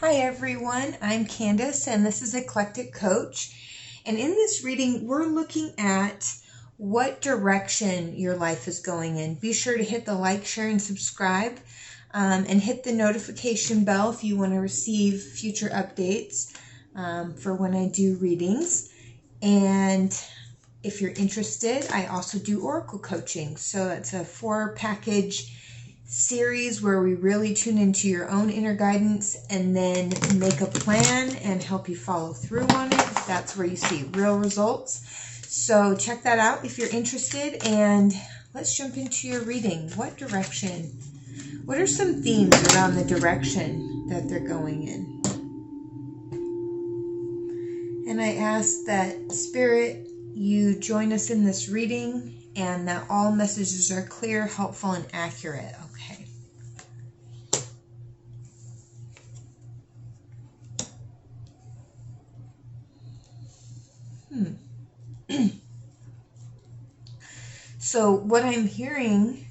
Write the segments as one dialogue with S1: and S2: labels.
S1: Hi everyone, I'm Candice and this is Eclectic Coach. And in this reading, we're looking at what direction your life is going in. Be sure to hit the like, share, and subscribe, and hit the notification bell if you want to receive future updates for when I do readings. And if you're interested, I also do Oracle coaching. So it's a 4-package series where we really tune into your own inner guidance and then make a plan and help you follow through on it. That's where you see real results. So check that out if you're interested, and let's jump into your reading. What direction? What are some themes around the direction that they're going in? And I ask that Spirit, you join us in this reading and that all messages are clear, helpful, and accurate. Okay. So what I'm hearing,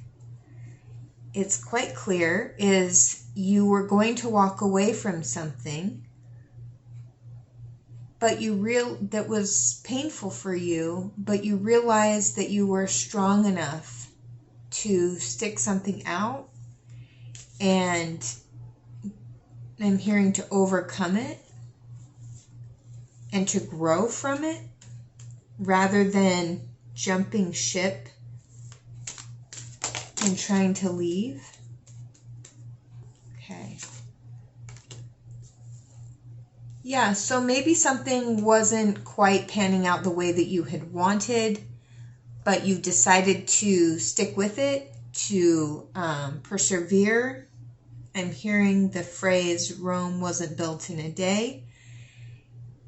S1: it's quite clear, is you were going to walk away from something, but that was painful for you, but you realized that you were strong enough to stick something out, and I'm hearing to overcome it and to grow from it rather than jumping ship and trying to leave. Okay. Yeah, so maybe something wasn't quite panning out the way that you had wanted, but you decided to stick with it, to persevere. I'm hearing the phrase, Rome wasn't built in a day.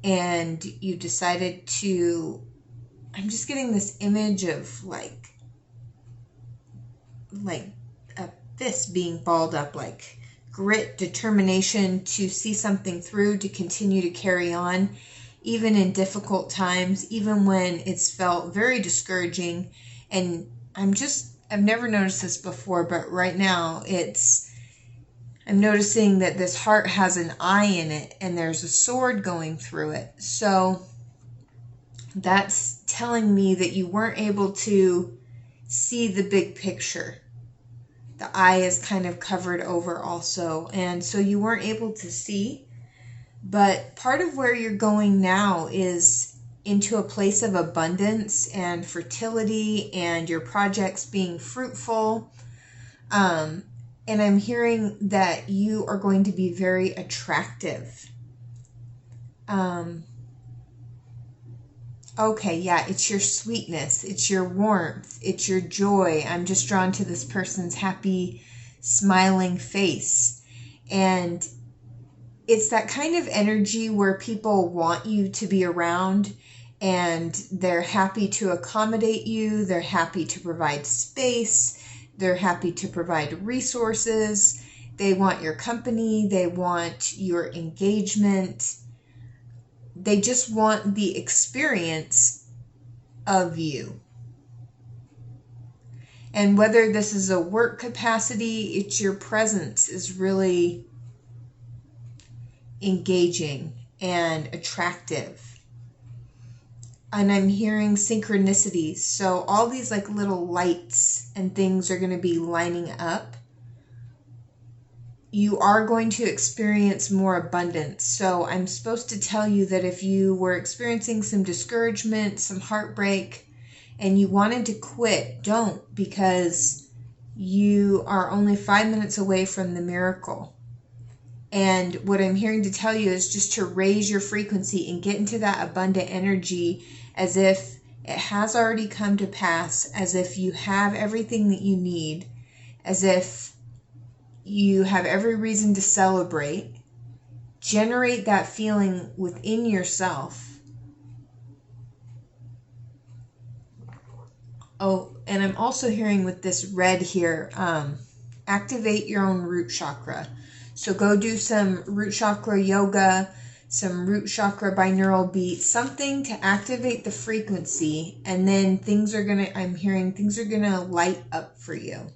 S1: And you decided to, I'm just getting this image of like a fist being balled up, like grit, determination to see something through, to continue to carry on, even in difficult times, even when it's felt very discouraging. And I've never noticed this before, but right now I'm noticing that this heart has an eye in it and there's a sword going through it. So that's telling me that you weren't able to see the big picture. The eye is kind of covered over also, and so you weren't able to see. But part of where you're going now is into a place of abundance and fertility and your projects being fruitful. And I'm hearing that you are going to be very attractive. Okay, yeah, it's your sweetness, it's your warmth, it's your joy. I'm just drawn to this person's happy, smiling face. And it's that kind of energy where people want you to be around and they're happy to accommodate you, they're happy to provide space, they're happy to provide resources, they want your company, they want your engagement. They just want the experience of you. And whether this is a work capacity, it's your presence is really engaging and attractive. And I'm hearing synchronicities. So all these like little lights and things are going to be lining up. You are going to experience more abundance. So I'm supposed to tell you that if you were experiencing some discouragement, some heartbreak, and you wanted to quit, don't, because you are only 5 minutes away from the miracle. And what I'm hearing to tell you is just to raise your frequency and get into that abundant energy as if it has already come to pass, as if you have everything that you need, as if you have every reason to celebrate. Generate that feeling within yourself. Oh, and I'm also hearing with this red here, activate your own root chakra. So go do some root chakra yoga, some root chakra binaural beats, something to activate the frequency, and then I'm hearing things are gonna light up for you.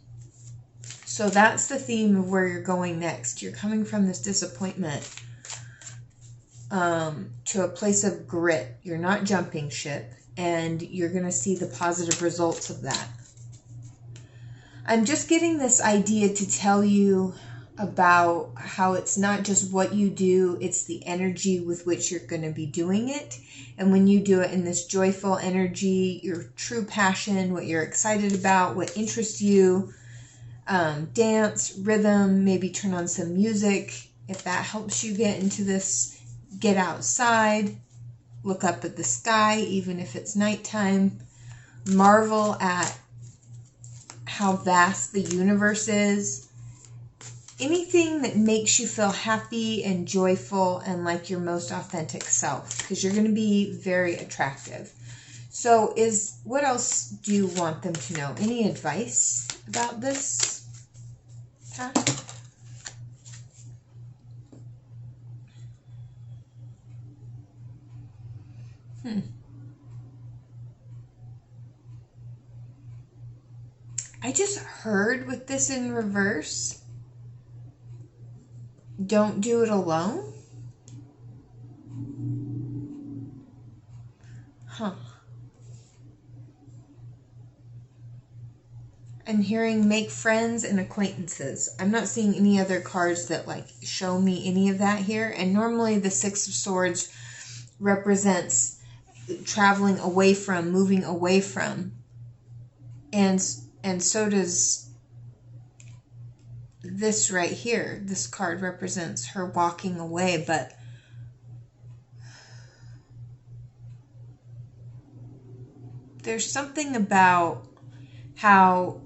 S1: So that's the theme of where you're going next. You're coming from this disappointment to a place of grit. You're not jumping ship, and you're going to see the positive results of that. I'm just getting this idea to tell you about how it's not just what you do, it's the energy with which you're going to be doing it. And when you do it in this joyful energy, your true passion, what you're excited about, what interests you, dance, rhythm, maybe turn on some music. If that helps you get into this, get outside, look up at the sky, even if it's nighttime, marvel at how vast the universe is. Anything that makes you feel happy and joyful and like your most authentic self, because you're going to be very attractive. So what else do you want them to know? Any advice about this path? I just heard with this in reverse, don't do it alone. I'm hearing make friends and acquaintances. I'm not seeing any other cards that like show me any of that here. And normally the Six of Swords represents traveling away from, moving away from. And so does this right here. This card represents her walking away, but there's something about how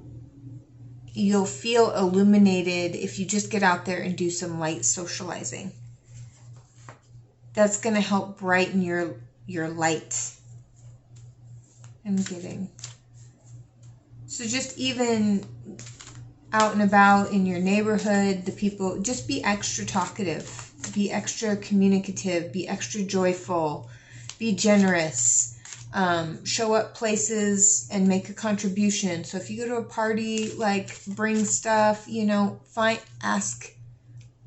S1: you'll feel illuminated if you just get out there and do some light socializing. That's going to help brighten your light. I'm getting. So just even out and about in your neighborhood, the people, just be extra talkative, be extra communicative, be extra joyful, be generous. Show up places and make a contribution. So if you go to a party, like bring stuff, ask,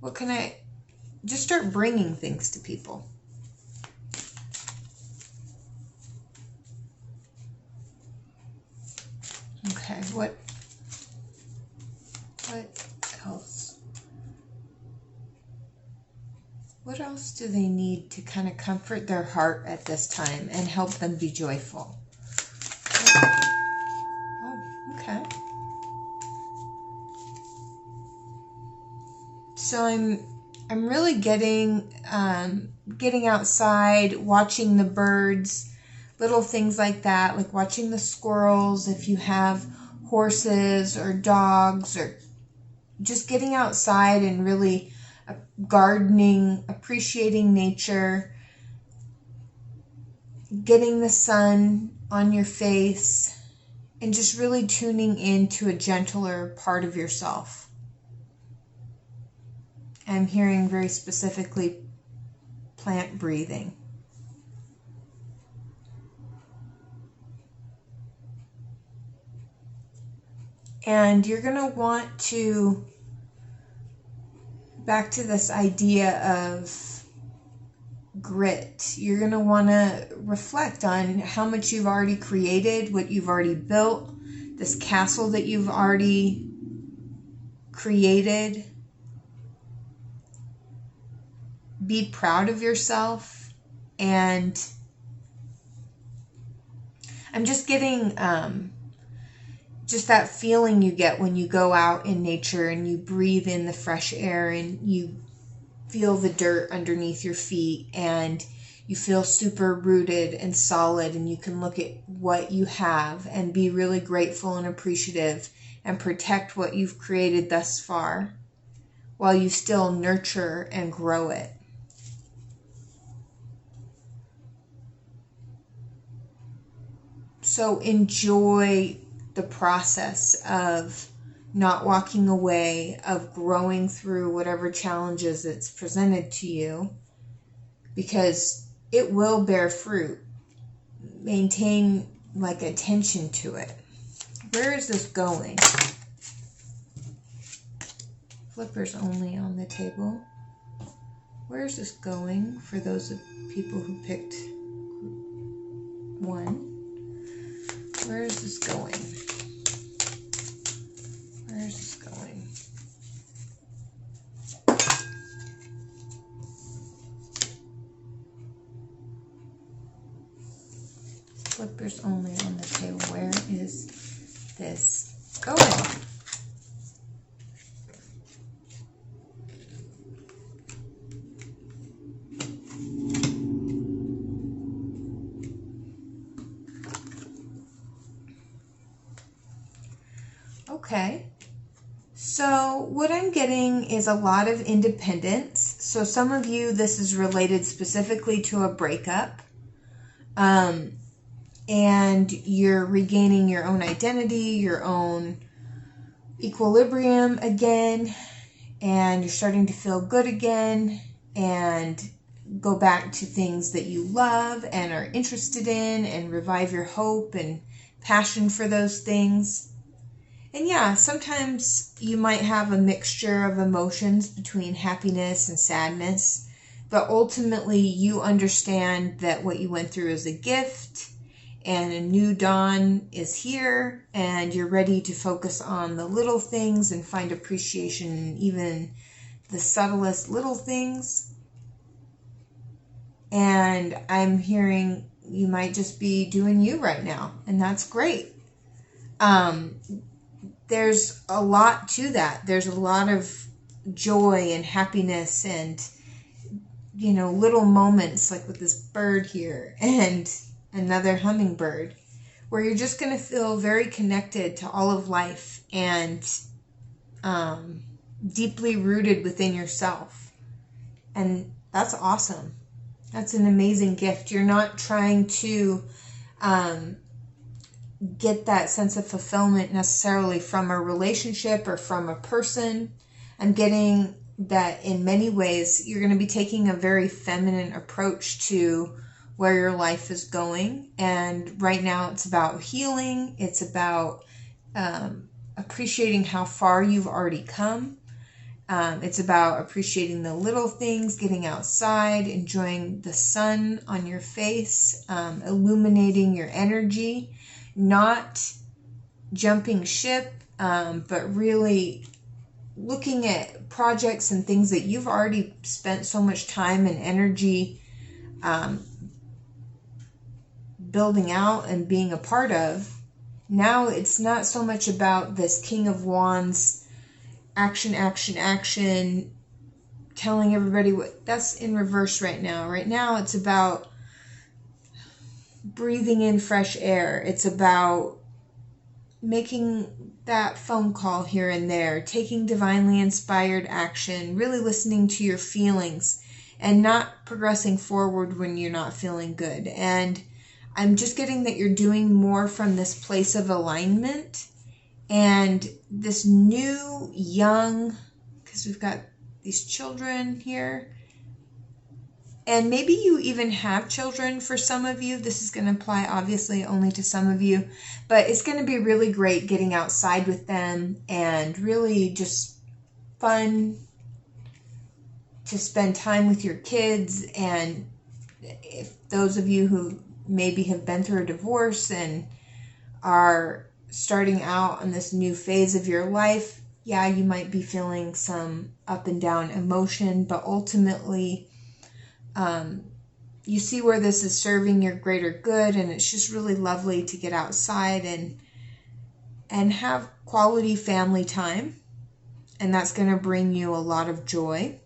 S1: what can I, just start bringing things to people. Okay, what else? What else do they need to kind of comfort their heart at this time and help them be joyful? Oh, okay. So I'm really getting outside, watching the birds, little things like that, like watching the squirrels, if you have horses or dogs, or just getting outside and really gardening, appreciating nature, getting the sun on your face, and just really tuning into a gentler part of yourself. I'm hearing very specifically plant breathing. And you're going to want to, back to this idea of grit, you're going to want to reflect on how much you've already created, what you've already built, this castle that you've already created. Be proud of yourself. And I'm just getting just that feeling you get when you go out in nature and you breathe in the fresh air and you feel the dirt underneath your feet and you feel super rooted and solid, and you can look at what you have and be really grateful and appreciative and protect what you've created thus far while you still nurture and grow it. So enjoy the process of not walking away, of growing through whatever challenges it's presented to you, because it will bear fruit. Maintain like attention to it. Where is this going? Flippers only on the table. Where is this going for those of people who picked 1? Where is this going? Where is this going? Flippers only on the table. Where is this going? Okay, so what I'm getting is a lot of independence. So some of you, this is related specifically to a breakup, and you're regaining your own identity, your own equilibrium again, and you're starting to feel good again and go back to things that you love and are interested in and revive your hope and passion for those things. And yeah, sometimes you might have a mixture of emotions between happiness and sadness, but ultimately you understand that what you went through is a gift and a new dawn is here, and you're ready to focus on the little things and find appreciation in even the subtlest little things. And I'm hearing you might just be doing you right now, and that's great. There's a lot to that. There's a lot of joy and happiness and, you know, little moments like with this bird here and another hummingbird where you're just going to feel very connected to all of life and deeply rooted within yourself. And that's awesome. That's an amazing gift. You're not trying to get that sense of fulfillment necessarily from a relationship or from a person. I'm getting that in many ways you're going to be taking a very feminine approach to where your life is going. And right now it's about healing. It's about appreciating how far you've already come. It's about appreciating the little things, getting outside, enjoying the sun on your face, illuminating your energy, not jumping ship, but really looking at projects and things that you've already spent so much time and energy building out and being a part of. Now it's not so much about this King of Wands, action, action, action, telling everybody what, that's in reverse right now. Right now it's about breathing in fresh air. It's about making that phone call here and there, taking divinely inspired action, really listening to your feelings and not progressing forward when you're not feeling good. And I'm just getting that you're doing more from this place of alignment and this new young, because we've got these children here. And maybe you even have children for some of you. This is going to apply obviously only to some of you. But it's going to be really great getting outside with them and really just fun to spend time with your kids. And if those of you who maybe have been through a divorce and are starting out on this new phase of your life, yeah, you might be feeling some up and down emotion, but ultimately you see where this is serving your greater good, and it's just really lovely to get outside and have quality family time, and that's going to bring you a lot of joy.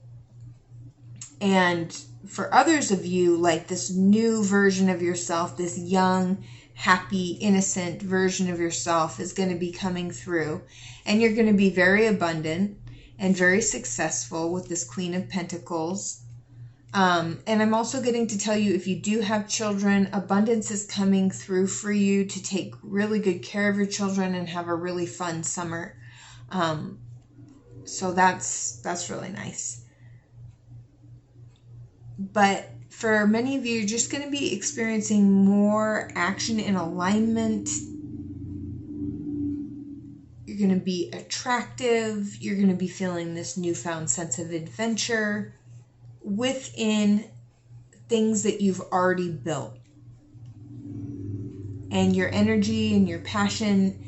S1: And for others of you, like this new version of yourself, this young, happy, innocent version of yourself is going to be coming through, and you're going to be very abundant and very successful with this Queen of Pentacles. And I'm also getting to tell you, if you do have children, abundance is coming through for you to take really good care of your children and have a really fun summer. So that's really nice. But for many of you, you're just going to be experiencing more action and alignment. You're going to be attractive. You're going to be feeling this newfound sense of adventure within things that you've already built. And your energy and your passion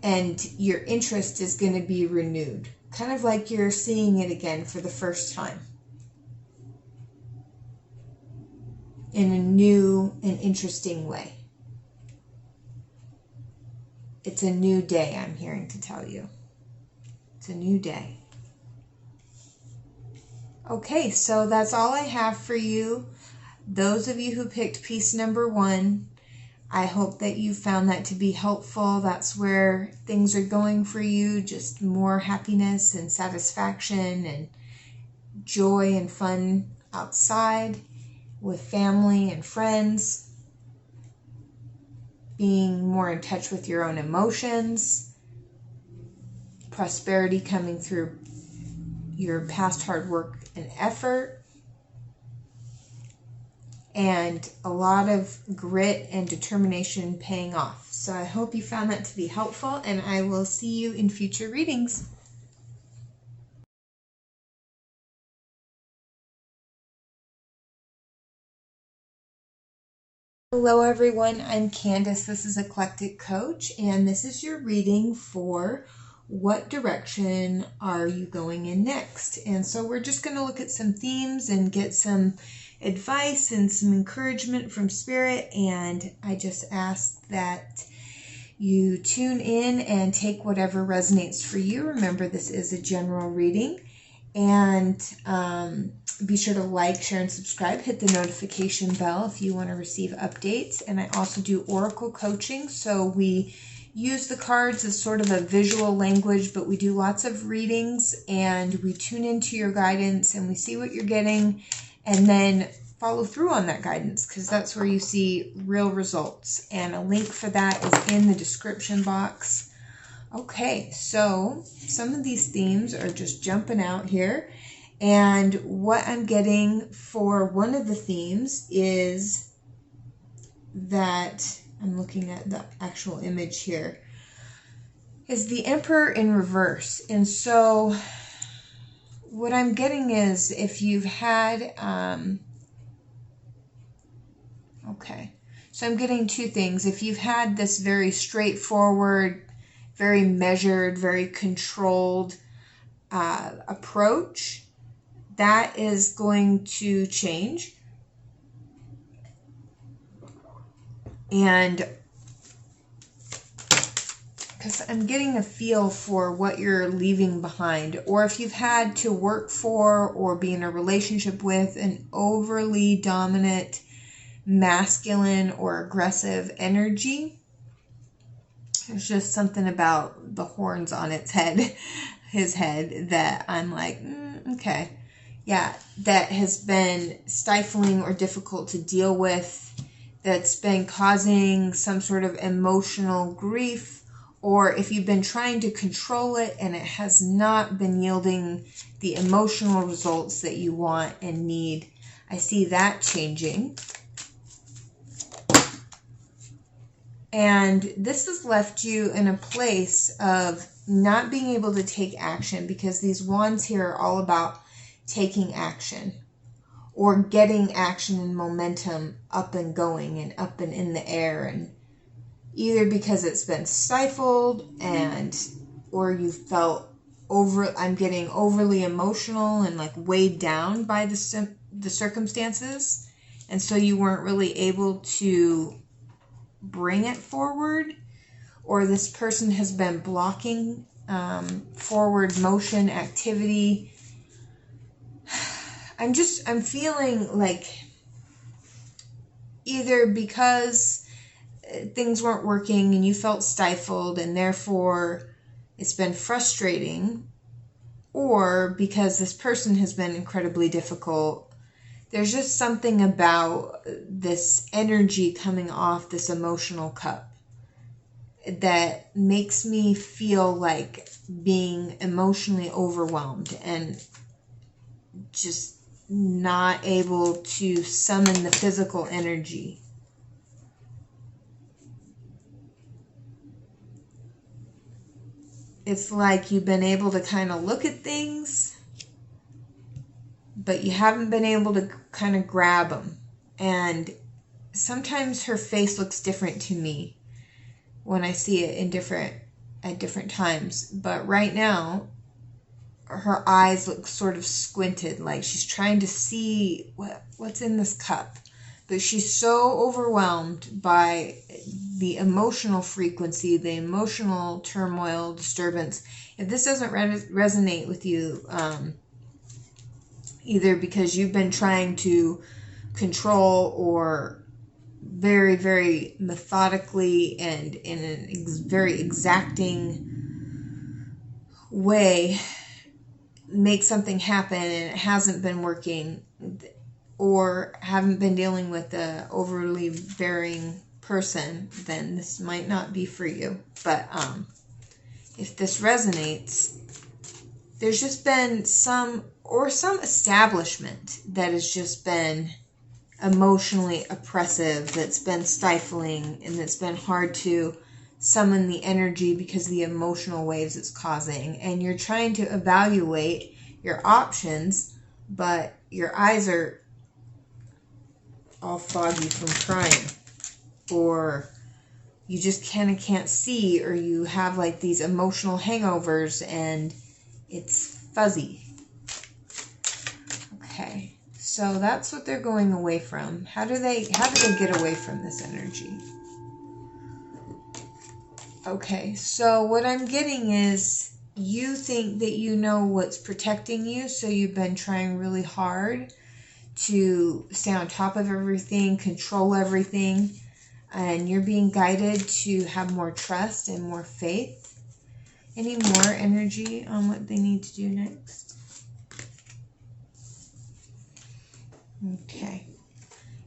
S1: and your interest is going to be renewed. Kind of like you're seeing it again for the first time. In a new and interesting way. It's a new day, I'm hearing to tell you. It's a new day. Okay, so that's all I have for you. Those of you who picked piece number 1, I hope that you found that to be helpful. That's where things are going for you. Just more happiness and satisfaction and joy and fun outside with family and friends. Being more in touch with your own emotions, prosperity coming through your past hard work and effort, and a lot of grit and determination paying off. So I hope you found that to be helpful, and I will see you in future readings. Hello everyone, I'm Candice. This is Eclectic Coach, and this is your reading for what direction are you going in next. And so we're just going to look at some themes and get some advice and some encouragement from Spirit. And I just ask that you tune in and take whatever resonates for you. Remember, this is a general reading. And be sure to like, share, and subscribe. Hit the notification bell if you want to receive updates. And I also do oracle coaching. So we use the cards as sort of a visual language, but we do lots of readings and we tune into your guidance and we see what you're getting and then follow through on that guidance, because that's where you see real results. And a link for that is in the description box. Okay, so some of these themes are just jumping out here. And what I'm getting for one of the themes is that, I'm looking at the actual image here, is the Emperor in reverse. And so what I'm getting is if you've had, okay, so I'm getting two things. If you've had this very straightforward, very measured, very controlled approach, that is going to change. And because I'm getting a feel for what you're leaving behind, or if you've had to work for or be in a relationship with an overly dominant, masculine or aggressive energy. There's just something about the horns on its head, his head, that I'm like, okay. Yeah, that has been stifling or difficult to deal with, that's been causing some sort of emotional grief, or if you've been trying to control it and it has not been yielding the emotional results that you want and need. I see that changing. And this has left you in a place of not being able to take action, because these wands here are all about taking action or getting action and momentum up and going and up and in the air, and either because it's been stifled or you felt I'm getting overly emotional and like weighed down by the circumstances, and so you weren't really able to bring it forward, or this person has been blocking forward motion, activity. I'm feeling like either because things weren't working and you felt stifled and therefore it's been frustrating, or because this person has been incredibly difficult. There's just something about this energy coming off this emotional cup that makes me feel like being emotionally overwhelmed and just not able to summon the physical energy. it's like you've been able to kind of look at things, but you haven't been able to kind of grab them. And sometimes her face looks different to me when I see it at different times. But right now, her eyes look sort of squinted, like she's trying to see what's in this cup. But she's so overwhelmed by the emotional frequency, the emotional turmoil, disturbance. If this doesn't resonate with you, either because you've been trying to control or very, very methodically and in a very exacting way make something happen and it hasn't been working, or haven't been dealing with a overly varying person, then this might not be for you. But if this resonates, there's just been some establishment that has just been emotionally oppressive, that's been stifling, and that's been hard to summon the energy because of the emotional waves it's causing. And you're trying to evaluate your options, but your eyes are all foggy from crying, or you just kind of can't see, or you have like these emotional hangovers and it's fuzzy. Okay, so that's what they're going away from. How do they get away from this energy? Okay, so what I'm getting is you think that you know what's protecting you, so you've been trying really hard to stay on top of everything, control everything, and you're being guided to have more trust and more faith. Any more energy on what they need to do next? Okay.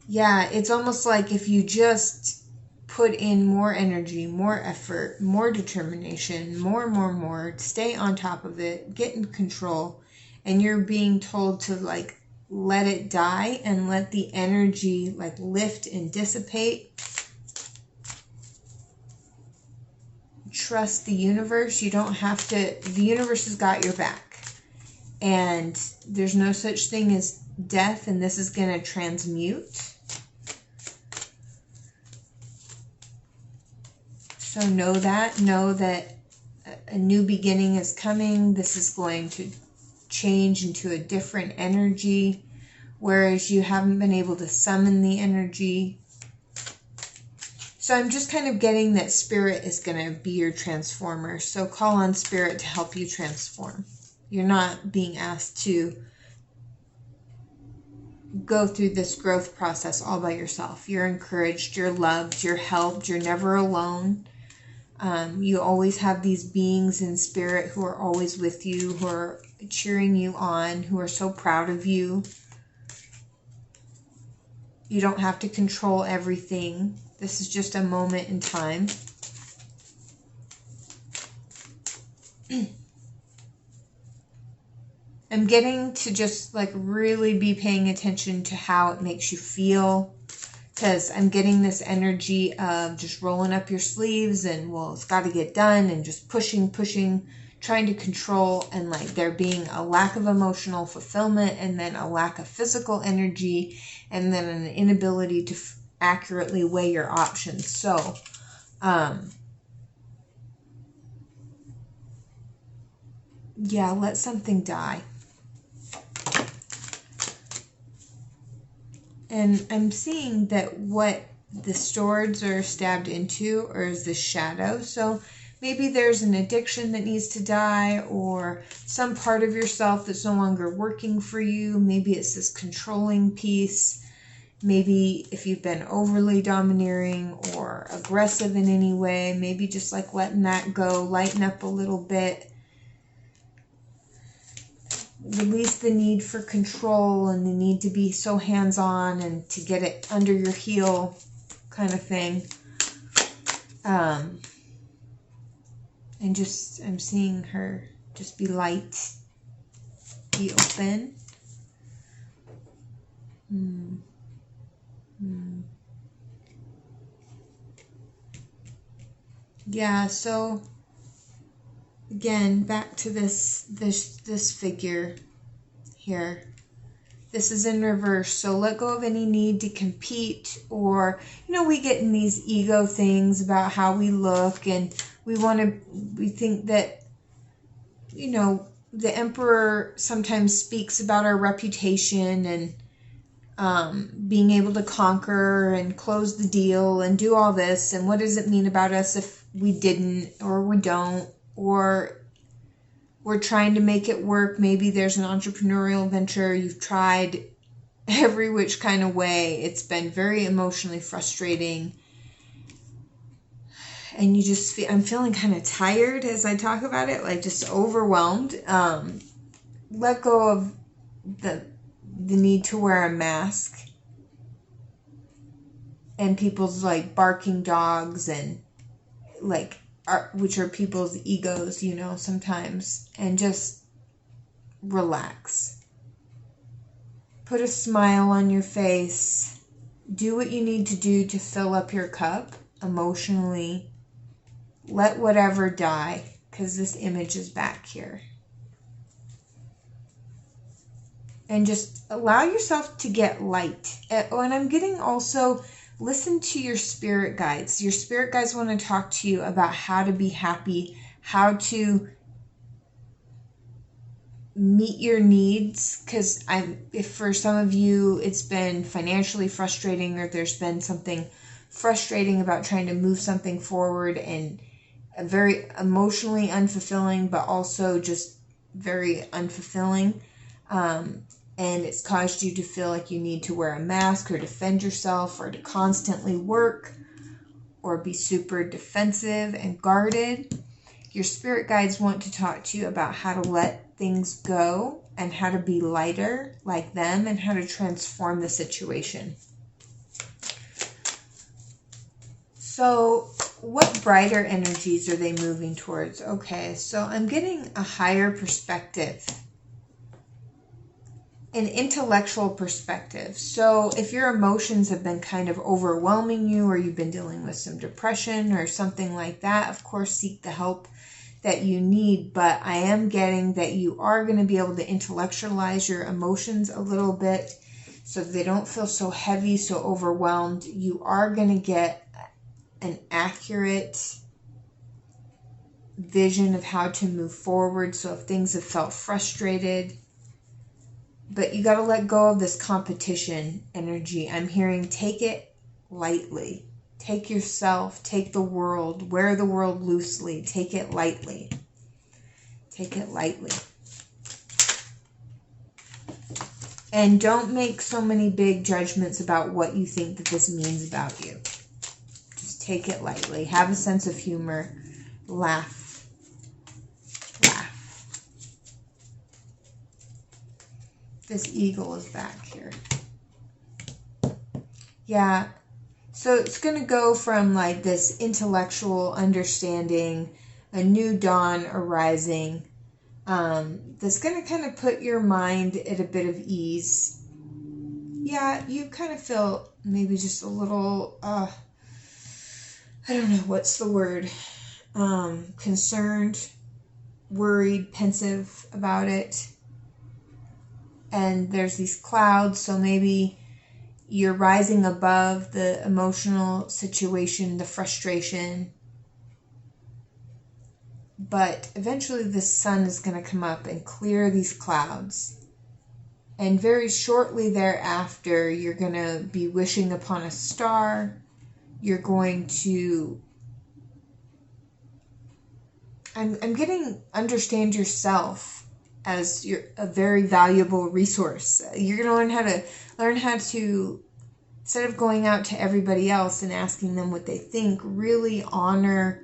S1: Yeah, it's almost like if you just put in more energy, more effort, more determination, more, stay on top of it, get in control, and you're being told to like let it die and let the energy like lift and dissipate. Trust the universe. You don't have to, the universe has got your back. And there's no such thing as death, and this is going to transmute. So know that a new beginning is coming. This is going to change into a different energy, whereas you haven't been able to summon the energy. So I'm just kind of getting that spirit is going to be your transformer. So call on spirit to help you transform. You're not being asked to go through this growth process all by yourself. You're encouraged, you're loved, you're helped, you're never alone. You always have these beings in spirit who are always with you, who are cheering you on, who are so proud of you. You don't have to control everything. This is just a moment in time. I'm getting to just like really be paying attention to how it makes you feel, because I'm getting this energy of just rolling up your sleeves and, well, it's got to get done, and just pushing, trying to control, and like there being a lack of emotional fulfillment, and then a lack of physical energy, and then an inability to accurately weigh your options. So, yeah, let something die. And I'm seeing that what the swords are stabbed into or is the shadow. So maybe there's an addiction that needs to die, or some part of yourself that's no longer working for you. Maybe it's this controlling piece. Maybe if you've been overly domineering or aggressive in any way, maybe just like letting that go, lighten up a little bit. Release the need for control and the need to be so hands-on and to get it under your heel kind of thing. And just, I'm seeing her just be light, be open. Yeah, so Again, back to this figure here. This is in reverse, so let go of any need to compete, or, we get in these ego things about how we look, and we think that, the Emperor sometimes speaks about our reputation and being able to conquer and close the deal and do all this, and what does it mean about us if we didn't, or we don't, or we're trying to make it work. Maybe there's an entrepreneurial venture. You've tried every which kind of way. It's been very emotionally frustrating. And you just feel, I'm feeling kind of tired as I talk about it, like just overwhelmed. Let go of the need to wear a mask. And people's like barking dogs and like, which are people's egos, sometimes, and just relax. Put a smile on your face. Do what you need to do to fill up your cup emotionally. Let whatever die, because this image is back here. And just allow yourself to get light. And I'm getting also, listen to your spirit guides. Your spirit guides want to talk to you about how to be happy, how to meet your needs. Because if for some of you it's been financially frustrating, or there's been something frustrating about trying to move something forward, and very emotionally unfulfilling, but also just very unfulfilling. And it's caused you to feel like you need to wear a mask or defend yourself, or to constantly work or be super defensive and guarded. Your spirit guides want to talk to you about how to let things go and how to be lighter like them, and how to transform the situation. So what brighter energies are they moving towards? Okay, so I'm getting a higher perspective. An intellectual perspective. So if your emotions have been kind of overwhelming you, or you've been dealing with some depression or something like that, of course, seek the help that you need. But I am getting that you are going to be able to intellectualize your emotions a little bit so they don't feel so heavy, so overwhelmed. You are going to get an accurate vision of how to move forward. So if things have felt frustrated, but you got to let go of this competition energy. I'm hearing take it lightly. Take yourself, take the world, wear the world loosely. Take it lightly. Take it lightly. And don't make so many big judgments about what you think that this means about you. Just take it lightly. Have a sense of humor. Laugh. This eagle is back here. Yeah. So it's going to go from like this intellectual understanding, a new dawn arising. That's going to kind of put your mind at a bit of ease. Yeah, you kind of feel maybe just a little, I don't know, what's the word? Concerned, worried, pensive about it. And there's these clouds, so maybe you're rising above the emotional situation, the frustration. But eventually the sun is going to come up and clear these clouds. And very shortly thereafter, you're going to be wishing upon a star. You're going to... I'm getting understand yourself as a very valuable resource. You're going to learn how to, instead of going out to everybody else and asking them what they think, really honor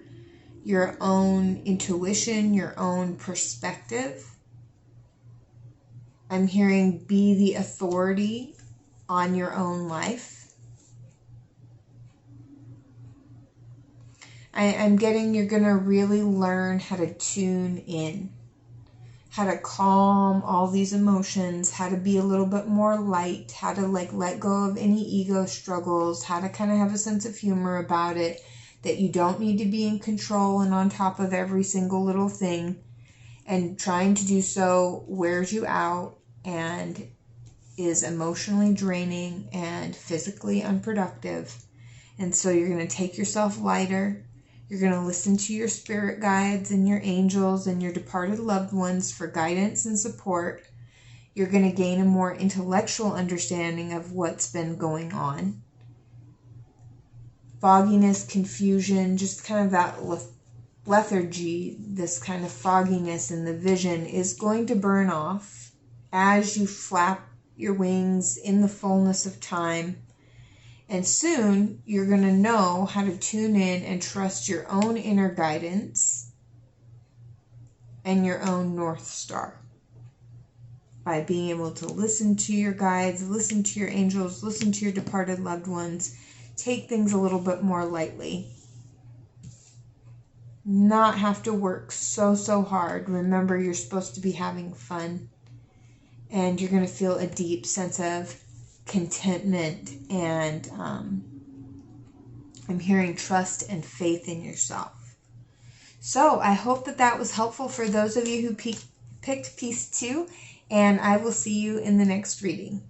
S1: your own intuition, your own perspective. I'm hearing be the authority on your own life. I'm getting you're going to really learn how to tune in. How to calm all these emotions, how to be a little bit more light, how to like let go of any ego struggles, how to kind of have a sense of humor about it. that you don't need to be in control and on top of every single little thing. And trying to do so wears you out and is emotionally draining and physically unproductive. And so you're going to take yourself lighter. You're going to listen to your spirit guides and your angels and your departed loved ones for guidance and support. You're going to gain a more intellectual understanding of what's been going on. Fogginess, confusion, just kind of that lethargy, this kind of fogginess in the vision is going to burn off as you flap your wings in the fullness of time. And soon you're going to know how to tune in and trust your own inner guidance and your own North Star by being able to listen to your guides, listen to your angels, listen to your departed loved ones, take things a little bit more lightly. Not have to work so hard. Remember, you're supposed to be having fun. And you're going to feel a deep sense of contentment and I'm hearing trust and faith in yourself. So I hope that was helpful for those of you who picked piece 2, and I will see you in the next reading.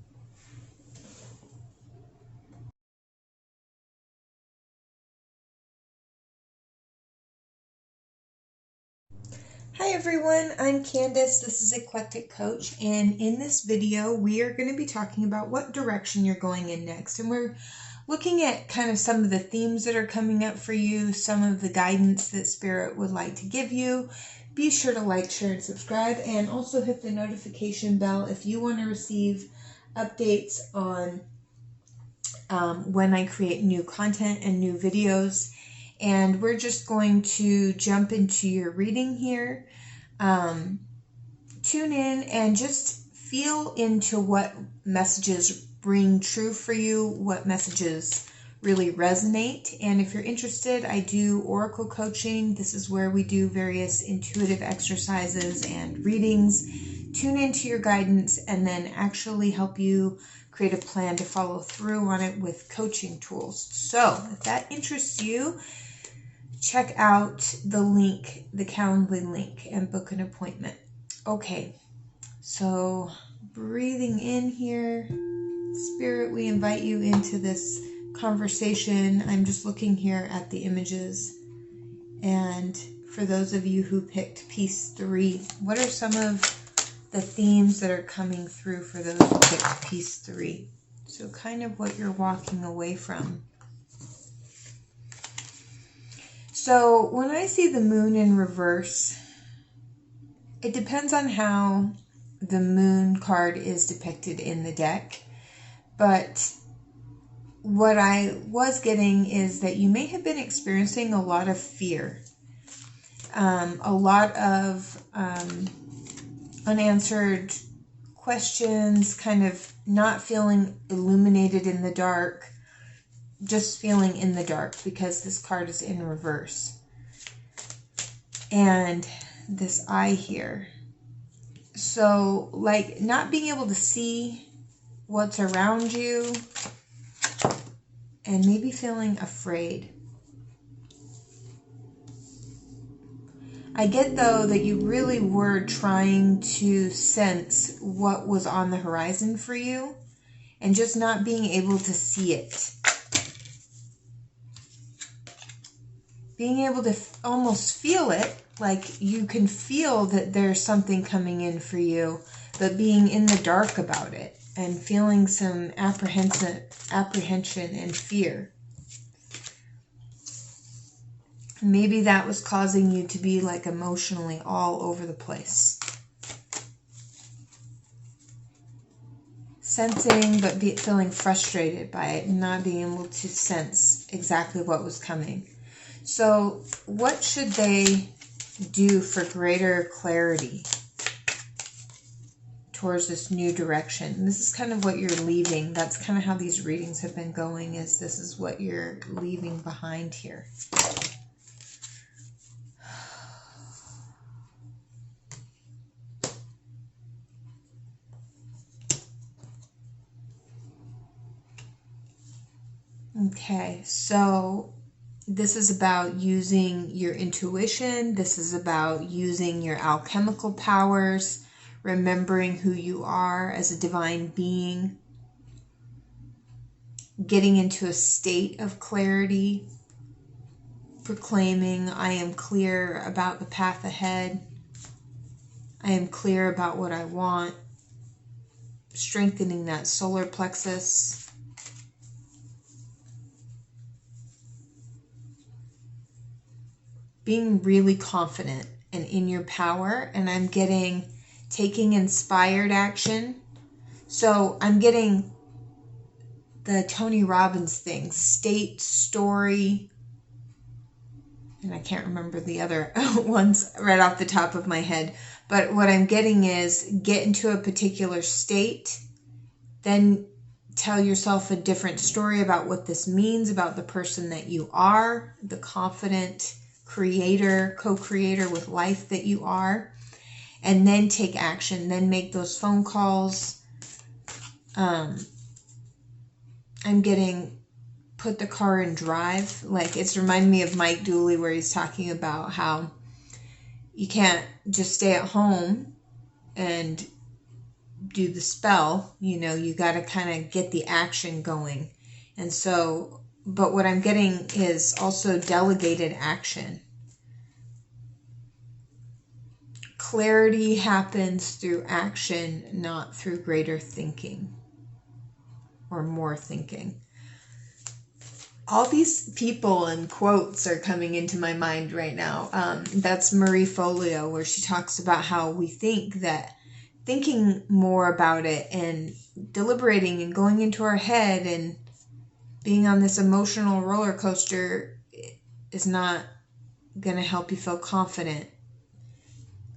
S1: Hi everyone, I'm Candice. This is Eclectic Coach, and in this video we are going to be talking about what direction you're going in next, and we're looking at kind of some of the themes that are coming up for you, some of the guidance that Spirit would like to give you. Be sure to like, share, and subscribe, and also hit the notification bell if you want to receive updates on when I create new content and new videos. And we're just going to jump into your reading here. Tune in and just feel into what messages ring true for you, what messages really resonate. And if you're interested, I do oracle coaching. This is where we do various intuitive exercises and readings, tune into your guidance, and then actually help you create a plan to follow through on it with coaching tools. So if that interests you, check out the link, the Calendly link, and book an appointment. Okay, so breathing in here, Spirit, we invite you into this conversation. I'm just looking here at the images. And for those of you who picked piece 3, what are some of the themes that are coming through for those who picked piece 3? So kind of what you're walking away from. So when I see the moon in reverse, it depends on how the moon card is depicted in the deck. But what I was getting is that you may have been experiencing a lot of fear, a lot of unanswered questions, kind of not feeling illuminated in the dark, just feeling in the dark because this card is in reverse. And this eye here. So like not being able to see what's around you and maybe feeling afraid. I get though that you really were trying to sense what was on the horizon for you and just not being able to see it. Being able to almost feel it, like you can feel that there's something coming in for you, but being in the dark about it and feeling some apprehension and fear. Maybe that was causing you to be like emotionally all over the place. Sensing but feeling frustrated by it and not being able to sense exactly what was coming. So what should they do for greater clarity towards this new direction? And this is kind of what you're leaving. That's kind of how these readings have been going, is this is what you're leaving behind here. Okay, so This is about using your intuition. This is about using your alchemical powers, remembering who you are as a divine being, getting into a state of clarity, proclaiming, I am clear about the path ahead. I am clear about what I want. Strengthening that solar plexus. Being really confident and in your power. And I'm getting taking inspired action. So I'm getting the Tony Robbins thing, state, story, and I can't remember the other ones right off the top of my head. But what I'm getting is get into a particular state, then tell yourself a different story about what this means, about the person that you are, the confident creator, co-creator with life that you are, and then take action, then make those phone calls. I'm getting put the car in drive. Like, it's reminding me of Mike Dooley, where he's talking about how you can't just stay at home and do the spell. You know, you got to kind of get the action going. And so, but what I'm getting is also delegated action. Clarity happens through action, not through greater thinking or more thinking. All these people and quotes are coming into my mind right now. That's Marie Folio, where she talks about how we think that thinking more about it and deliberating and going into our head and being on this emotional roller coaster is not going to help you feel confident.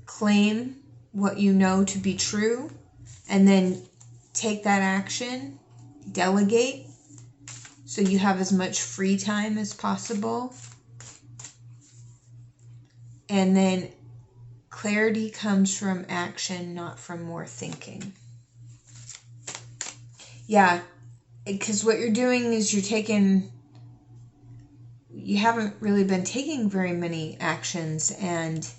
S1: Claim what you know to be true and then take that action, delegate, so you have as much free time as possible. And then clarity comes from action, not from more thinking. Yeah, because what you're doing is you haven't really been taking very many actions, and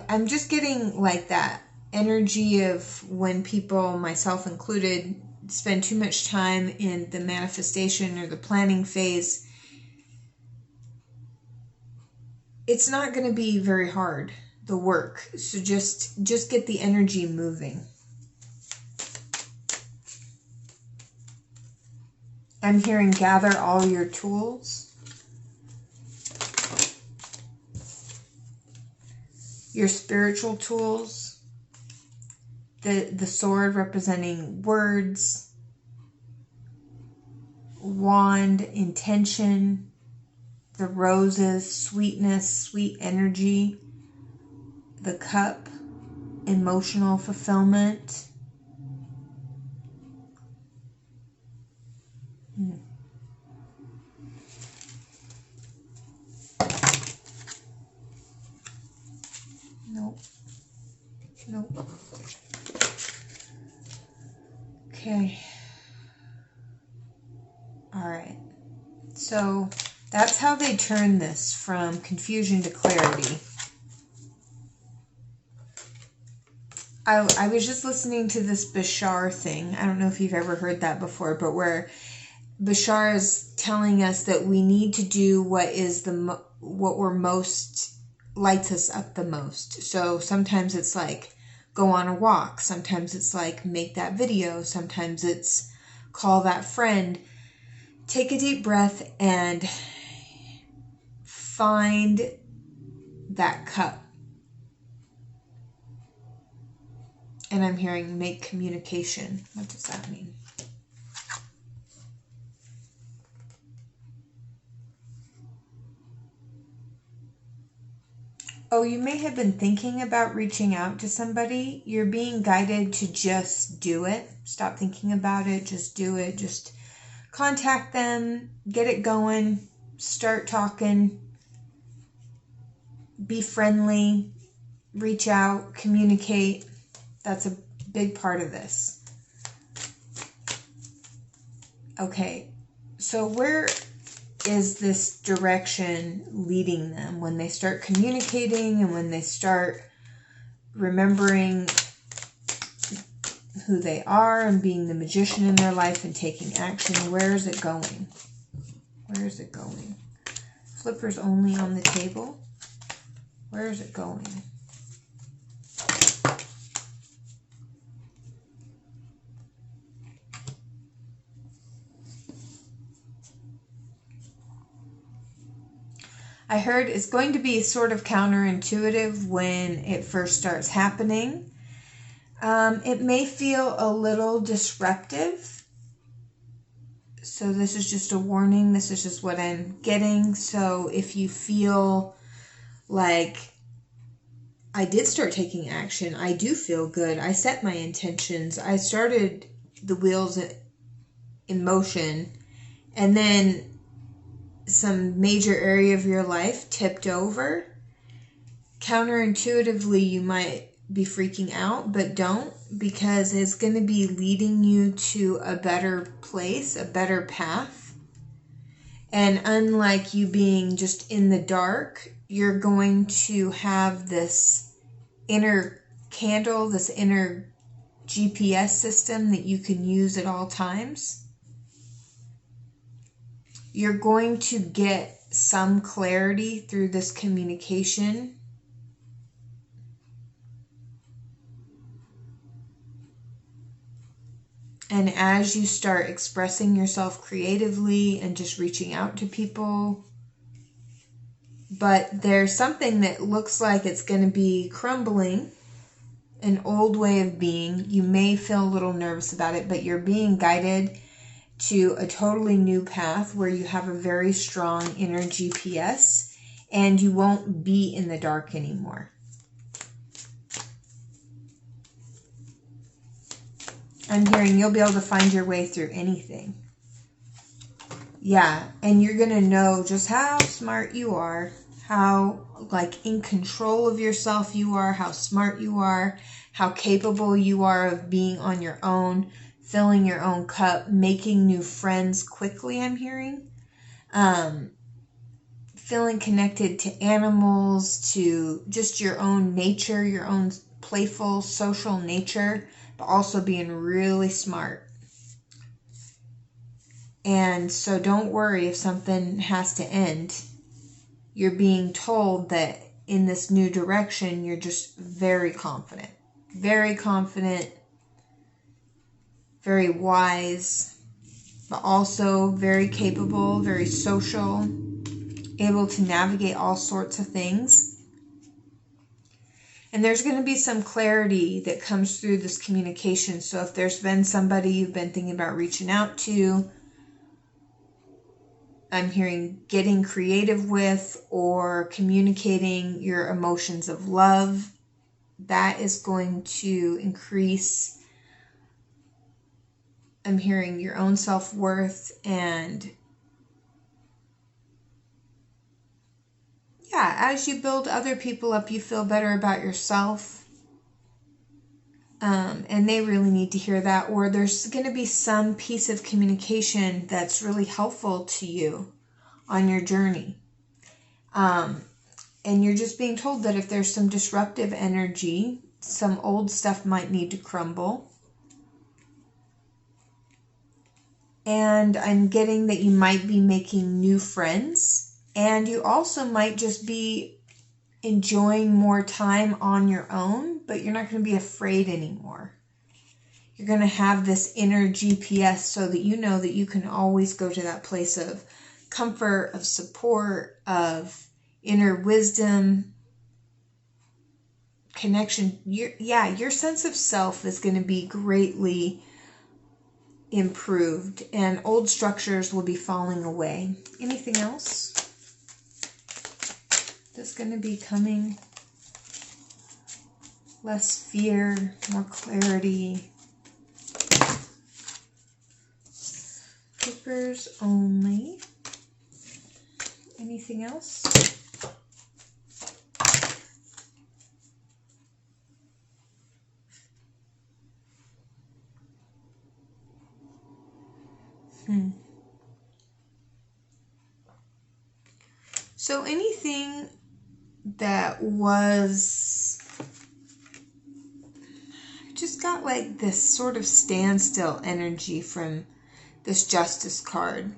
S1: I'm just getting like that energy of when people, myself included, spend too much time in the manifestation or the planning phase. It's not going to be very hard, the work. So just get the energy moving. I'm hearing gather all your tools. Your spiritual tools. The sword representing words, wand, intention, the roses, sweetness, sweet energy, the cup, emotional fulfillment. Nope. Okay. All right. So that's how they turn this from confusion to clarity. I was just listening to this Bashar thing. I don't know if you've ever heard that before, but where Bashar is telling us that we need to do what we're most lights us up the most. So sometimes it's like go on a walk. Sometimes it's like make that video. Sometimes it's call that friend. Take a deep breath and find that cup. And I'm hearing make communication. What does that mean? Oh, you may have been thinking about reaching out to somebody. You're being guided to just do it. Stop thinking about it. Just do it. Just contact them. Get it going. Start talking. Be friendly. Reach out. Communicate. That's a big part of this. Okay. So where is this direction leading them when they start communicating and when they start remembering who they are and being the magician in their life and taking action? Where is it going? Where is it going? Flippers only on the table. Where is it going? I heard it's going to be sort of counterintuitive when it first starts happening. It may feel a little disruptive. So this is just a warning. This is just what I'm getting. So if you feel like I did start taking action, I do feel good, I set my intentions, I started the wheels in motion, and then some major area of your life tipped over, counterintuitively you might be freaking out, but don't, because it's going to be leading you to a better place, a better path. And unlike you being just in the dark, you're going to have this inner candle, this inner GPS system that you can use at all times. You're going to get some clarity through this communication. And as you start expressing yourself creatively and just reaching out to people, but there's something that looks like it's going to be crumbling, an old way of being. You may feel a little nervous about it, but you're being guided to a totally new path where you have a very strong inner GPS and you won't be in the dark anymore. I'm hearing you'll be able to find your way through anything. Yeah, and you're going to know just how smart you are, how in control of yourself you are, how smart you are, how capable you are of being on your own, filling your own cup, making new friends quickly, I'm hearing. Feeling connected to animals, to just your own nature, your own playful, social nature, but also being really smart. And so don't worry if something has to end. You're being told that in this new direction, you're just very confident, very wise, but also very capable, very social, able to navigate all sorts of things. And there's going to be some clarity that comes through this communication. So if there's been somebody you've been thinking about reaching out to, I'm hearing getting creative with or communicating your emotions of love, that is going to increase. I'm hearing your own self-worth, and yeah, as you build other people up, you feel better about yourself. And they really need to hear that, or there's going to be some piece of communication that's really helpful to you on your journey. And you're just being told that if there's some disruptive energy, some old stuff might need to crumble. And I'm getting that you might be making new friends, and you also might just be enjoying more time on your own, but you're not going to be afraid anymore. You're going to have this inner GPS so that you know that you can always go to that place of comfort, of support, of inner wisdom, connection. Your sense of self is going to be greatly improved, and old structures will be falling away. Anything else that's going to be coming? Less fear, more clarity. Flippers only. Anything else? So anything that was, I just got like this sort of standstill energy from this Justice card.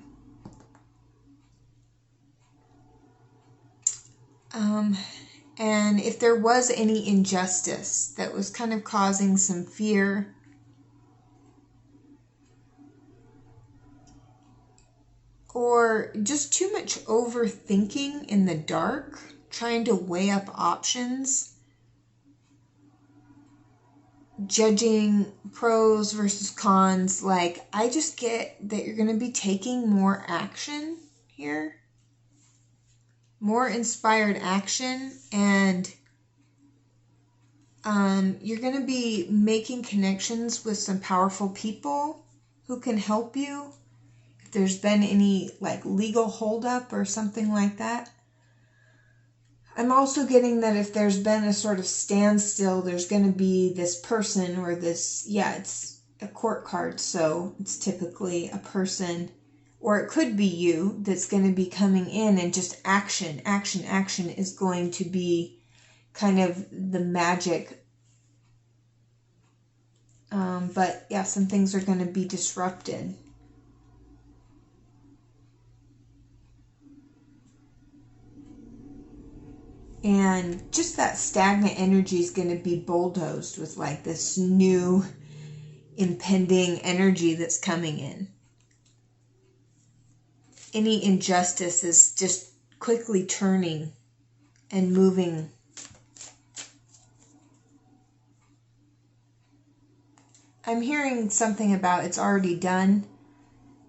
S1: And if there was any injustice that was kind of causing some fear, or just too much overthinking in the dark, trying to weigh up options, judging pros versus cons, like I just get that you're going to be taking more action here, more inspired action, and you're going to be making connections with some powerful people who can help you. If there's been any like legal holdup or something like that. I'm also getting that if there's been a sort of standstill, there's going to be this person or this, yeah, it's a court card, so it's typically a person, or it could be you, that's going to be coming in, and just action is going to be kind of the magic. But yeah, some things are going to be disrupted. And just that stagnant energy is going to be bulldozed with like this new impending energy that's coming in. Any injustice is just quickly turning and moving. I'm hearing something about it's already done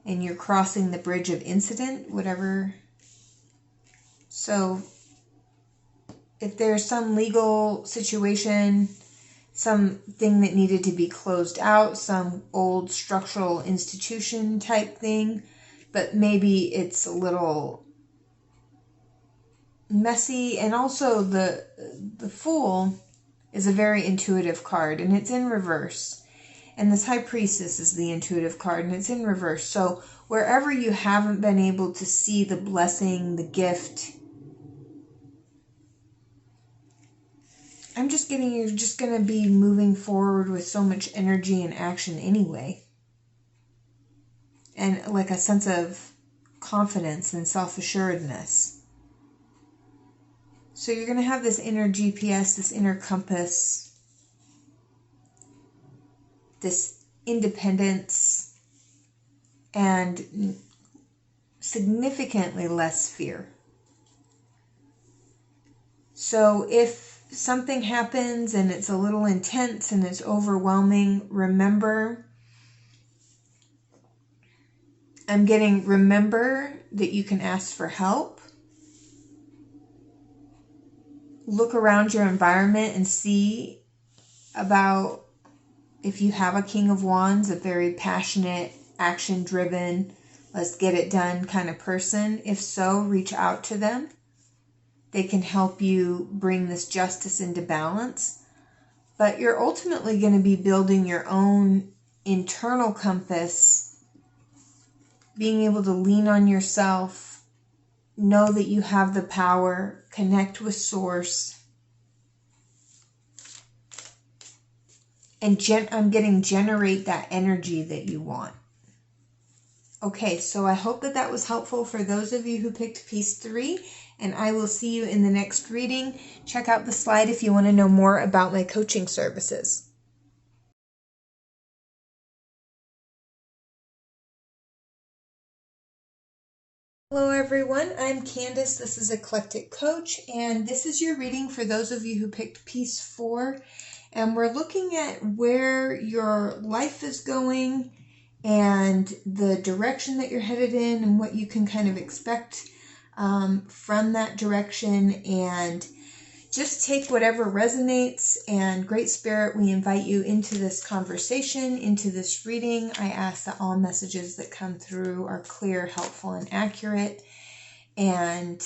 S1: and you're crossing the bridge of incident, whatever. So if there's some legal situation, something that needed to be closed out, some old structural institution type thing, but maybe it's a little messy. And also the Fool is a very intuitive card, and it's in reverse. And this High Priestess is the intuitive card, and it's in reverse. So wherever you haven't been able to see the blessing, the gift, I'm just getting you're just going to be moving forward with so much energy and action anyway. And like a sense of confidence and self-assuredness. So you're going to have this inner GPS, this inner compass, this independence, and significantly less fear. So if something happens and it's a little intense and it's overwhelming, remember that you can ask for help. Look around your environment and see about if you have a King of Wands, a very passionate, action-driven, let's get it done kind of person. If so, reach out to them. They can help you bring this justice into balance. But you're ultimately going to be building your own internal compass, being able to lean on yourself, know that you have the power, connect with Source. And I'm getting generate that energy that you want. Okay, so I hope that was helpful for those of you who picked piece 3, and I will see you in the next reading. Check out the slide if you want to know more about my coaching services. Hello everyone, I'm Candice. This is Eclectic Coach, and this is your reading for those of you who picked piece 4. And we're looking at where your life is going and the direction that you're headed in and what you can kind of expect from that direction. And just take whatever resonates. And Great Spirit, we invite you into this conversation, into this reading. I ask that all messages that come through are clear, helpful, and accurate. And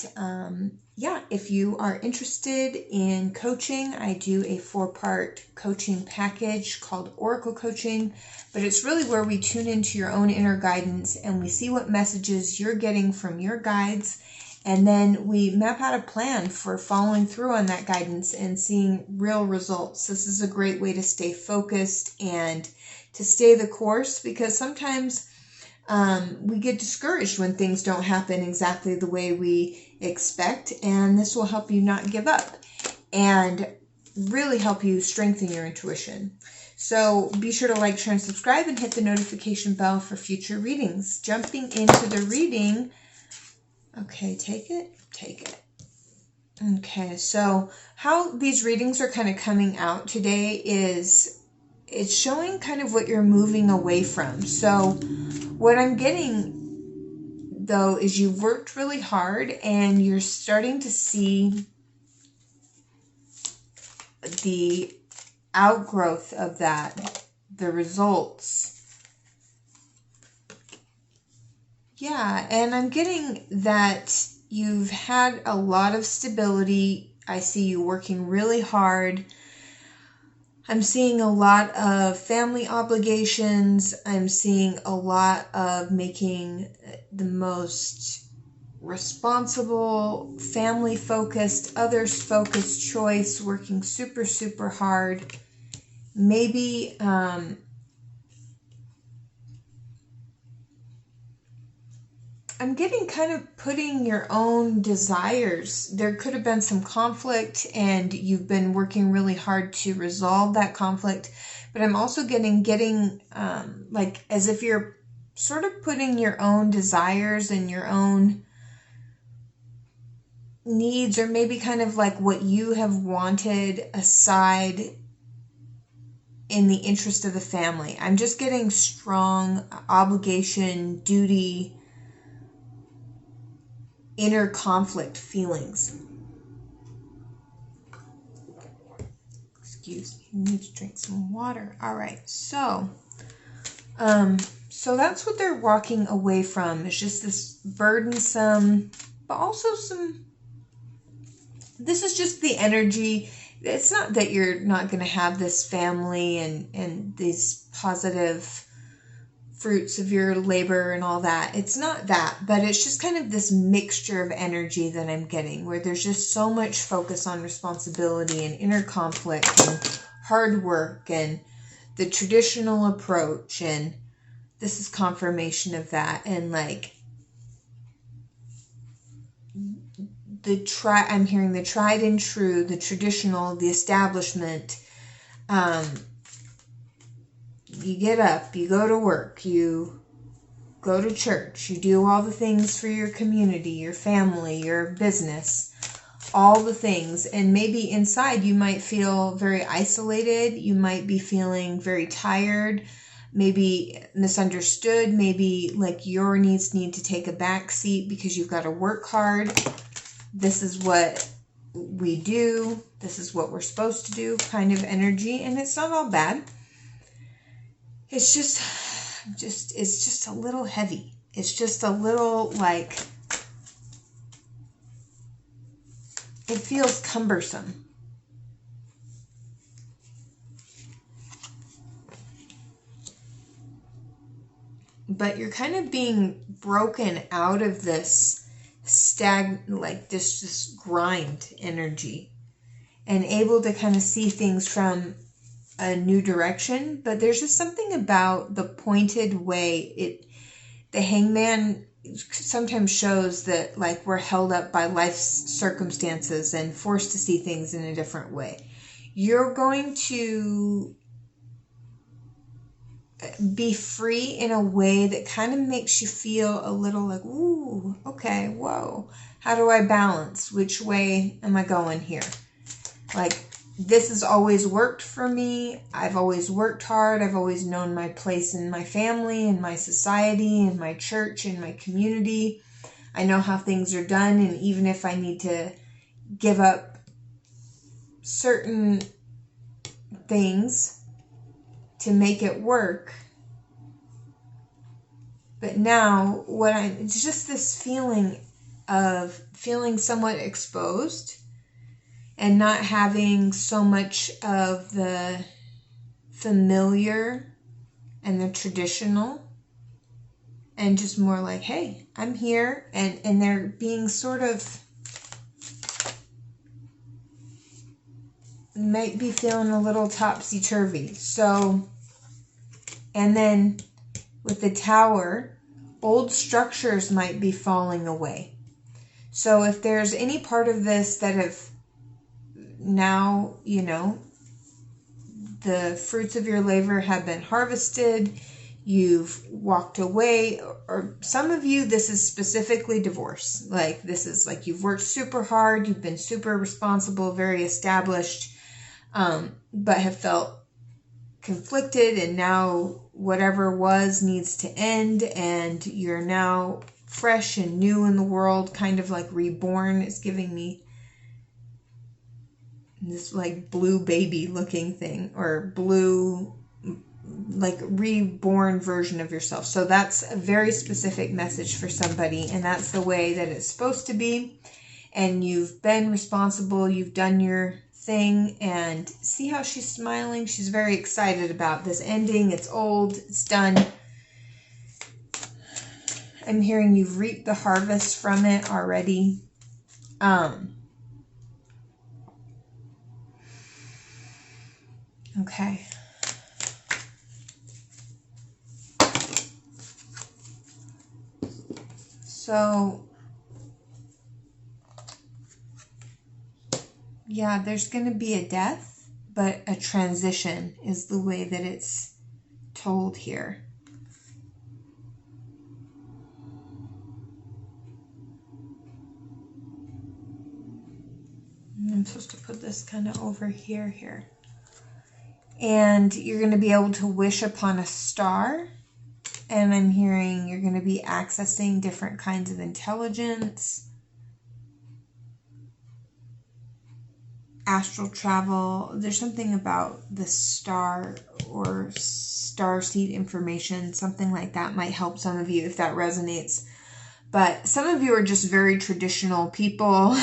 S1: yeah, if you are interested in coaching, I do a 4-part coaching package called Oracle Coaching, but it's really where we tune into your own inner guidance and we see what messages you're getting from your guides, And then we map out a plan for following through on that guidance and seeing real results. This is a great way to stay focused and to stay the course, because sometimes we get discouraged when things don't happen exactly the way we expect. And this will help you not give up and really help you strengthen your intuition. So be sure to like, share, and subscribe, and hit the notification bell for future readings. Jumping into the reading. Okay, take it. Okay, so how these readings are kind of coming out today is it's showing kind of what you're moving away from. So what I'm getting, though, is you've worked really hard and you're starting to see the outgrowth of that, the results. Yeah, and I'm getting that you've had a lot of stability. I see you working really hard. I'm seeing a lot of family obligations. I'm seeing a lot of making the most responsible, family-focused, others-focused choice, working super, super hard. Maybe I'm getting kind of putting your own desires. There could have been some conflict and you've been working really hard to resolve that conflict. But I'm also getting like as if you're sort of putting your own desires and your own needs, or maybe kind of like what you have wanted, aside in the interest of the family. I'm just getting strong obligation, duty, inner conflict feelings. Excuse me, I need to drink some water. All right, so that's what they're walking away from. It's just this burdensome, but also this is just the energy. It's not that you're not going to have this family and these positive fruits of your labor and all that. It's not that, but it's just kind of this mixture of energy that I'm getting, where there's just so much focus on responsibility and inner conflict and hard work and the traditional approach, and this is confirmation of that. And like I'm hearing the tried and true, the traditional, the establishment. You get up, you go to work, you go to church, you do all the things for your community, your family, your business, all the things. And maybe inside you might feel very isolated. You might be feeling very tired, maybe misunderstood, maybe like your needs need to take a back seat because you've got to work hard. This is what we do. This is what we're supposed to do kind of energy. And it's not all bad. It's just a little heavy. It's just a little like, it feels cumbersome. But you're kind of being broken out of this like this grind energy, and able to kind of see things from a new direction. But there's just something about the pointed way the hangman sometimes shows that like we're held up by life's circumstances and forced to see things in a different way. You're going to be free in a way that kind of makes you feel a little like, ooh, okay, whoa, how do I balance? Which way am I going here? Like, this has always worked for me. I've always worked hard. I've always known my place in my family, in my society, in my church, in my community. I know how things are done, and even if I need to give up certain things to make it work. But now it's just this feeling of feeling somewhat exposed and not having so much of the familiar and the traditional. and just more like, hey, I'm here. And they're being sort of, might be feeling a little topsy-turvy. So, and then with the Tower, old structures might be falling away. So if there's any part of this that have now, you know, the fruits of your labor have been harvested, you've walked away, or some of you, this is specifically divorce. Like, this is like you've worked super hard, you've been super responsible, very established, but have felt conflicted, and now whatever was needs to end, and you're now fresh and new in the world, kind of like reborn. It's giving me this like blue baby looking thing, or blue, like reborn version of yourself. So that's a very specific message for somebody, and that's the way that it's supposed to be. And you've been responsible, you've done your thing, and see how she's smiling. She's very excited about this ending. It's old, it's done. I'm hearing you've reaped the harvest from it already. Okay. So, yeah, there's going to be a death, but a transition is the way that it's told here. I'm supposed to put this kind of over here. And you're going to be able to wish upon a star. And I'm hearing you're going to be accessing different kinds of intelligence, astral travel. There's something about the star or starseed information, something like that might help some of you if that resonates. But some of you are just very traditional people.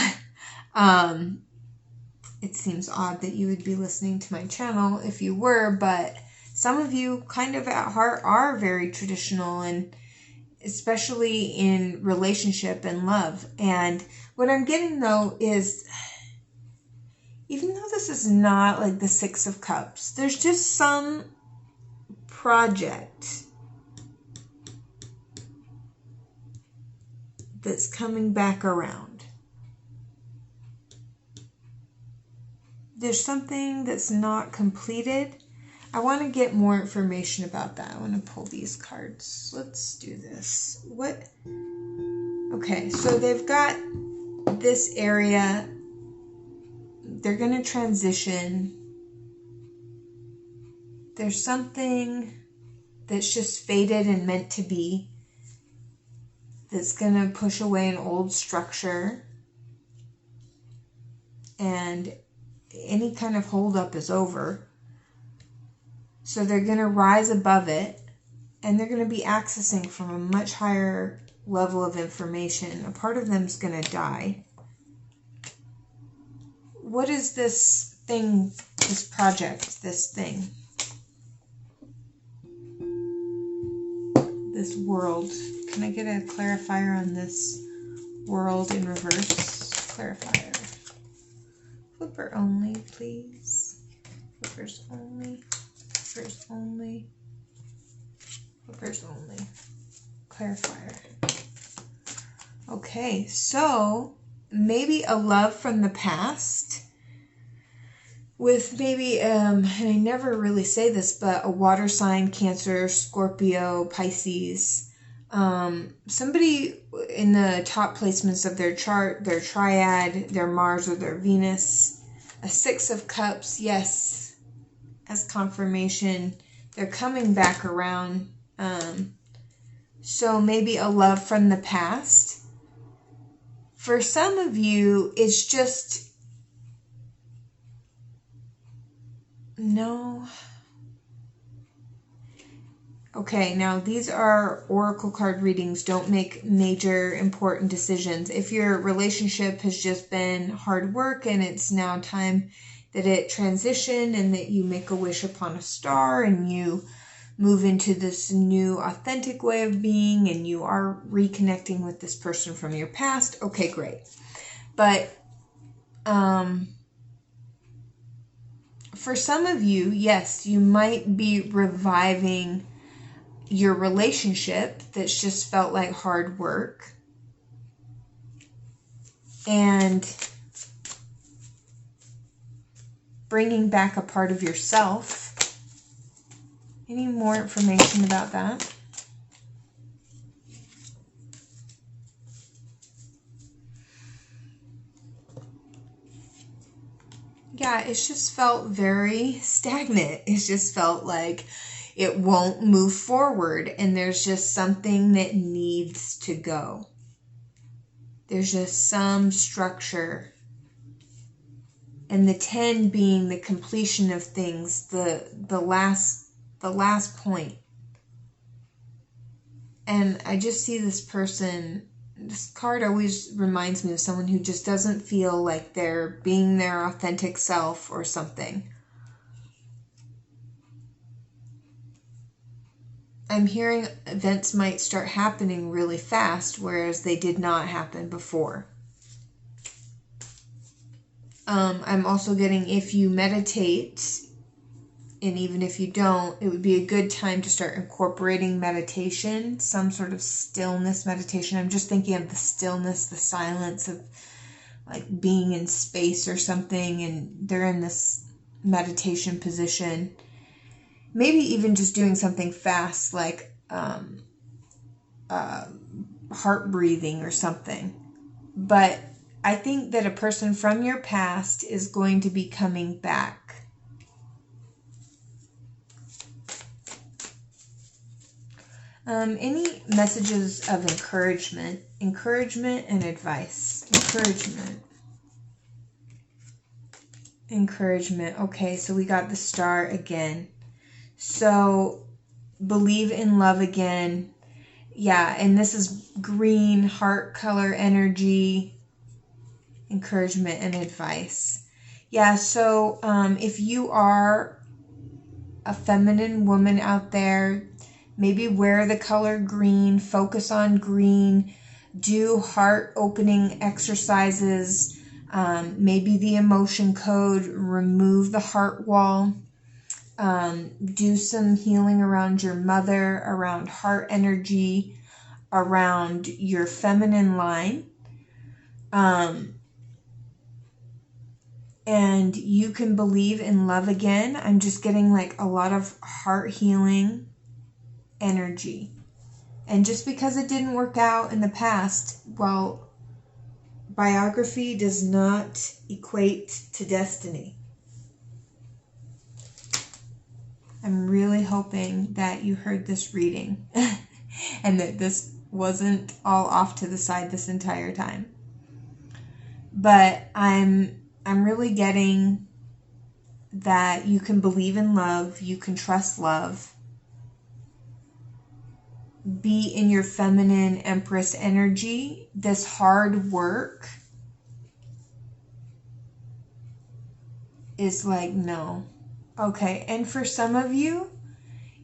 S1: It seems odd that you would be listening to my channel if you were, but some of you kind of at heart are very traditional, and especially in relationship and love. And what I'm getting though is, even though this is not like the Six of Cups, there's just some project that's coming back around. There's something that's not completed. I want to get more information about that. I want to pull these cards. Let's do this. What? Okay, so they've got this area. They're going to transition. There's something that's just fated and meant to be, that's going to push away an old structure. And any kind of holdup is over. So they're going to rise above it, and they're going to be accessing from a much higher level of information. A part of them is going to die. What is this thing, this project, this thing? This world. Can I get a clarifier on this world in reverse? Clarifier. Flipper only, please. Flippers only. Flippers only. Flippers only. Clarifier. Okay, so maybe a love from the past with maybe, and I never really say this, but a water sign, Cancer, Scorpio, Pisces. Somebody in the top placements of their chart, their triad, their Mars or their Venus, a Six of Cups, yes, as confirmation. They're coming back around. So maybe a love from the past. For some of you, it's just, no. Okay, now these are oracle card readings. Don't make major important decisions. If your relationship has just been hard work and it's now time that it transition, and that you make a wish upon a star and you move into this new authentic way of being and you are reconnecting with this person from your past, okay, great. But for some of you, yes, you might be reviving your relationship that's just felt like hard work. And bringing back a part of yourself. Any more information about that? Yeah, it's just felt very stagnant. It's just felt like it won't move forward and there's just something that needs to go. There's just some structure. And the 10 being the completion of things, the last point. And I just see this person, this card always reminds me of someone who just doesn't feel like they're being their authentic self or something. I'm hearing events might start happening really fast, whereas they did not happen before. I'm also getting, if you meditate, and even if you don't, it would be a good time to start incorporating meditation, some sort of stillness meditation. I'm just thinking of the stillness, the silence of like being in space or something, and they're in this meditation position. Maybe even just doing something fast, like heart breathing or something. But I think that a person from your past is going to be coming back. Any messages of encouragement and advice? Encouragement. Okay, so we got the star again. So believe in love again. Yeah, and this is green, heart color energy. Encouragement and advice. Yeah, so if you are a feminine woman out there, maybe wear the color green, focus on green, do heart opening exercises, maybe the emotion code, remove the heart wall, do some healing around your mother, around heart energy, around your feminine line. And you can believe in love again. I'm just getting like a lot of heart healing energy. And just because it didn't work out in the past, well, biography does not equate to destiny. I'm really hoping that you heard this reading and that this wasn't all off to the side this entire time. But I'm really getting that you can believe in love, you can trust love, be in your feminine Empress energy. This hard work is like, no. Okay, and for some of you,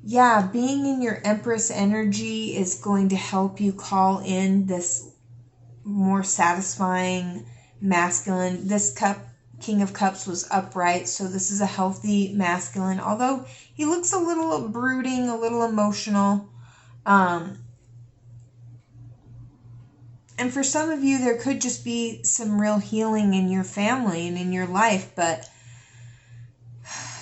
S1: yeah, being in your Empress energy is going to help you call in this more satisfying masculine. This King of Cups was upright, so this is a healthy masculine, although he looks a little brooding, a little emotional. And for some of you, there could just be some real healing in your family and in your life, but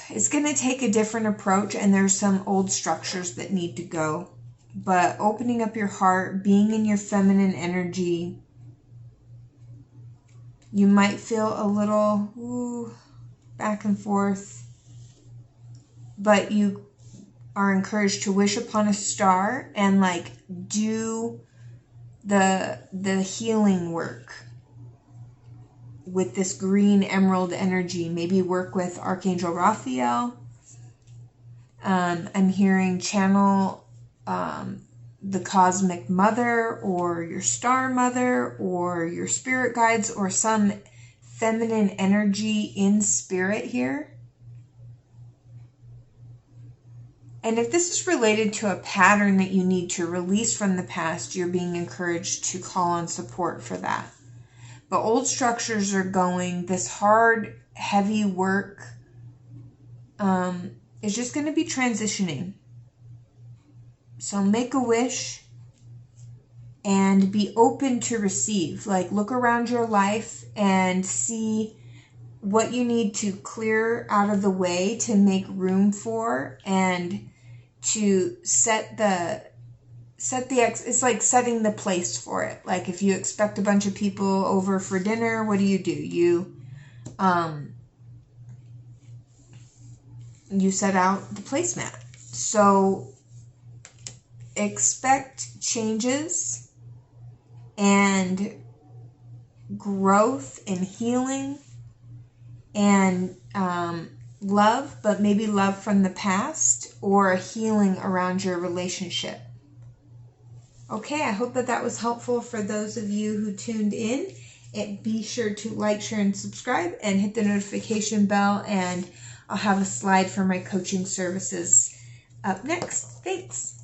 S1: it's going to take a different approach, and there's some old structures that need to go. But opening up your heart, being in your feminine energy, you might feel a little back and forth, but you are encouraged to wish upon a star and like do the healing work with this green emerald energy. Maybe work with Archangel Raphael. I'm hearing channel the cosmic mother or your star mother or your spirit guides or some feminine energy in spirit here. And if this is related to a pattern that you need to release from the past, you're being encouraged to call on support for that. But old structures are going, this hard, heavy work is just going to be transitioning. So make a wish and be open to receive. Like, look around your life and see what you need to clear out of the way to make room for, and to it's like setting the place for it. Like, if you expect a bunch of people over for dinner, what do? You set out the placemat. So expect changes and growth and healing and love, but maybe love from the past or a healing around your relationship. Okay, I hope that was helpful for those of you who tuned in. Be sure to like, share, and subscribe, and hit the notification bell, and I'll have a slide for my coaching services up next. Thanks.